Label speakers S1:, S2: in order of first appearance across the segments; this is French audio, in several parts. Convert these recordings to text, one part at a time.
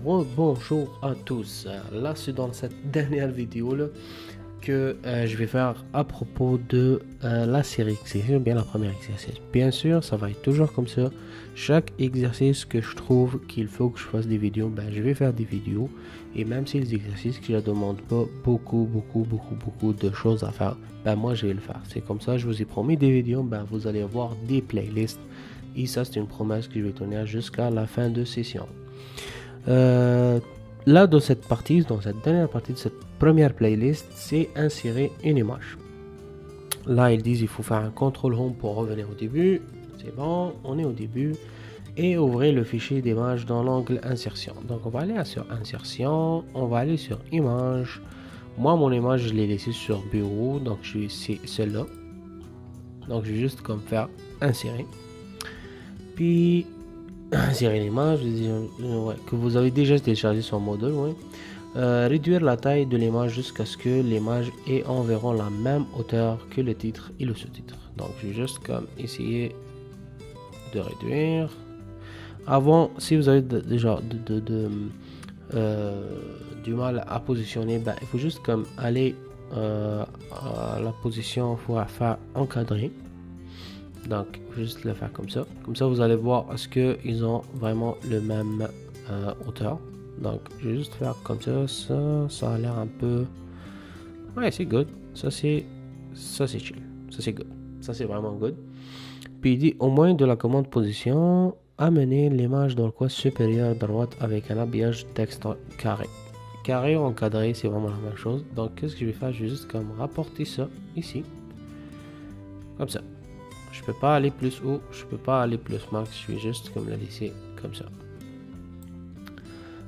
S1: Bonjour à tous. Là, c'est dans cette dernière vidéo là, que je vais faire à propos de la série exercice, ou bien la première exercice. Bien sûr, ça va être toujours comme ça. Chaque exercice que je trouve qu'il faut que je fasse des vidéos, je vais faire des vidéos. Et même si les exercices qui ne demandent pas beaucoup de choses à faire, moi je vais le faire. C'est comme ça, je vous ai promis des vidéos, vous allez avoir des playlists. Et ça, c'est une promesse que je vais tenir jusqu'à la fin de session. Euh, Là, dans cette dernière partie de cette première playlist, c'est insérer une image. Là, ils disent il faut faire un CTRL HOME pour revenir au début. C'est bon, on est au début. Et ouvrir le fichier d'image dans l'onglet insertion. Donc, on va aller sur insertion, on va aller sur image. Moi, mon image, je l'ai laissée sur bureau, donc c'est celle-là. Donc, je vais juste comme faire insérer. Puis, insérer l'image, que vous avez déjà téléchargé sur module, réduire la taille de l'image jusqu'à ce que l'image ait environ la même hauteur que le titre et le sous-titre. Donc je vais juste comme essayer de réduire. Avant, si vous avez déjà du mal à positionner, il faut juste comme aller à la position, il faut faire encadrer. Donc, juste le faire comme ça. Comme ça, vous allez voir est-ce qu'ils ont vraiment le même hauteur. Donc, je vais juste faire comme ça. Ça a l'air un peu... Ouais, c'est good. Ça, c'est chill. Ça, c'est good. Ça, c'est vraiment good. Puis, il dit, au moins de la commande position, amener l'image dans le coin supérieur droite avec un habillage texte carré. Carré ou encadré, c'est vraiment la même chose. Donc, qu'est-ce que je vais faire? Je vais juste comme rapporter ça ici. Comme ça. Je peux pas aller plus haut, je peux pas aller plus max, je vais juste comme le laisser comme ça.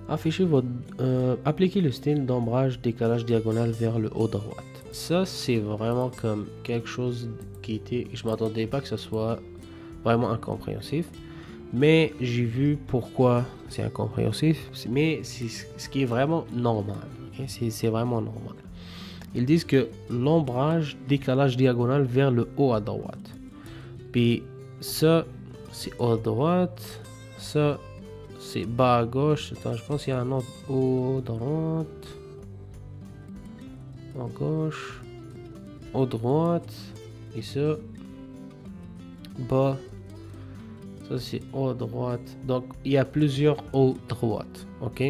S1: Affichez appliquez le style d'ombrage décalage diagonal vers le haut droite. Ça, c'est vraiment comme quelque chose qui était, je m'attendais pas que ce soit vraiment incompréhensif, mais j'ai vu pourquoi c'est incompréhensif, mais c'est ce qui est vraiment normal. C'est vraiment normal. Ils disent que l'ombrage décalage diagonal vers le haut à droite. Puis ça, c'est haut à droite. Ça, c'est bas à gauche. Attends, je pense qu'il y a un autre haut à droite. À gauche. Haut droite. Et ça, bas. Ça, c'est haut à droite. Donc, il y a plusieurs hauts droite. Ok?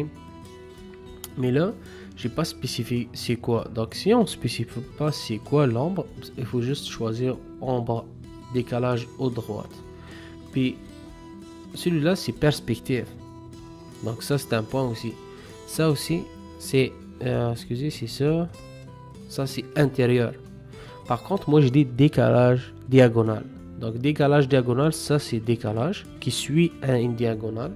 S1: Mais là, j'ai pas spécifié c'est quoi. Donc, si on spécifie pas c'est quoi l'ombre, il faut juste choisir ombre décalage haut droite. Puis celui-là c'est perspective. Donc ça c'est un point aussi. Ça aussi c'est excusez, c'est ça. Ça c'est intérieur. Par contre moi je dis décalage diagonal. Donc décalage diagonal, ça c'est décalage qui suit une diagonale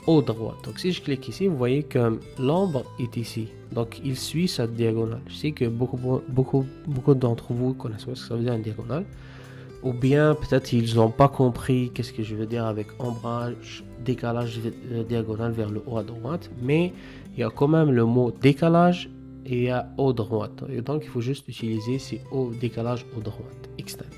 S1: haut droite. Donc si je clique ici, vous voyez que l'ombre est ici. Donc il suit cette diagonale. Je sais que beaucoup d'entre vous connaissent ce que ça veut dire une diagonale. Ou bien peut-être ils n'ont pas compris qu'est-ce que je veux dire avec ombrage, décalage diagonal vers le haut à droite. Mais il y a quand même le mot décalage et il y a haut droite. Et donc il faut juste utiliser ces haut décalage haut droite externe.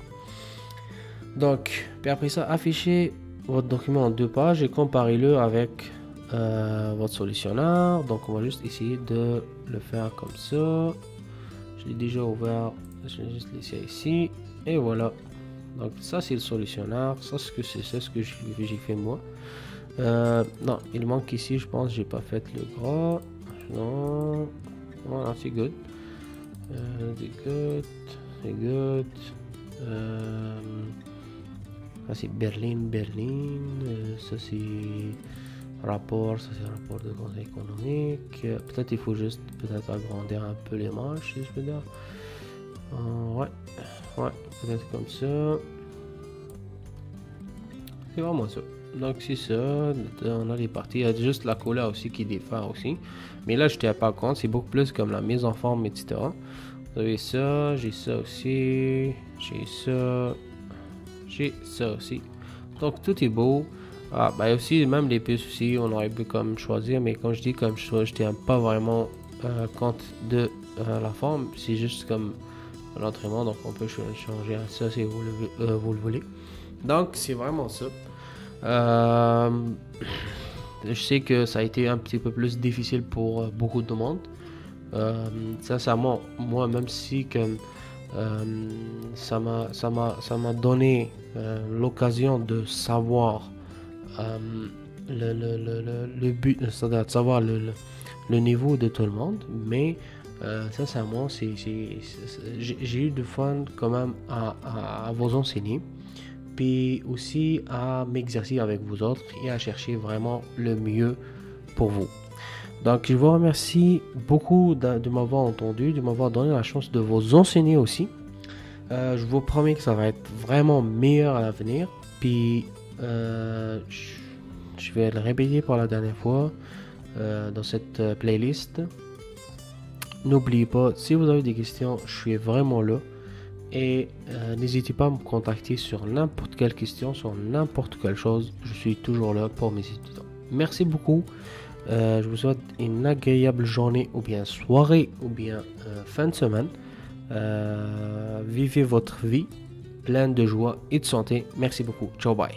S1: Donc, puis après ça, affichez votre document en 2 pages et comparez-le avec votre solutionnaire. Donc on va juste essayer de le faire comme ça. Je l'ai déjà ouvert, je vais juste laisser ici. Et voilà. Donc ça c'est le solutionnaire, ça c'est ce que j'ai fait moi. Non, il manque ici, je pense, j'ai pas fait le gras. Non, voilà, c'est good. C'est good. Ça c'est Berlin. Ça c'est rapport, de conseil économique. Peut-être il faut juste agrandir un peu l'image, si je peux dire. Ouais, peut-être comme ça. C'est vraiment ça. Donc c'est ça, on a les parties. Il y a juste la couleur aussi qui défend aussi. Mais là je tiens pas compte, c'est beaucoup plus comme la mise en forme, etc. Vous avez ça, j'ai ça aussi, j'ai ça aussi. Donc tout est beau. Aussi même les puces aussi, on aurait pu comme choisir, mais quand je dis comme je tiens pas vraiment compte de la forme, c'est juste comme l'entraînement, donc on peut changer à ça si vous le voulez. Donc c'est vraiment ça. Je sais que ça a été un petit peu plus difficile pour beaucoup de monde. Sincèrement, moi, même si que ça m'a donné l'occasion de savoir euh, le but, c'est-à-dire de savoir le niveau de tout le monde, mais sincèrement, j'ai eu du fun quand même à vous enseigner, puis aussi à m'exercer avec vous autres et à chercher vraiment le mieux pour vous. Donc, je vous remercie beaucoup de m'avoir entendu, de m'avoir donné la chance de vous enseigner aussi. Je vous promets que ça va être vraiment meilleur à l'avenir. Puis, je vais le répéter pour la dernière fois dans cette playlist. N'oubliez pas, si vous avez des questions, je suis vraiment là. Et n'hésitez pas à me contacter sur n'importe quelle question, sur n'importe quelle chose. Je suis toujours là pour mes étudiants. Merci beaucoup. Je vous souhaite une agréable journée ou bien soirée ou bien fin de semaine. Vivez votre vie pleine de joie et de santé. Merci beaucoup. Ciao, bye.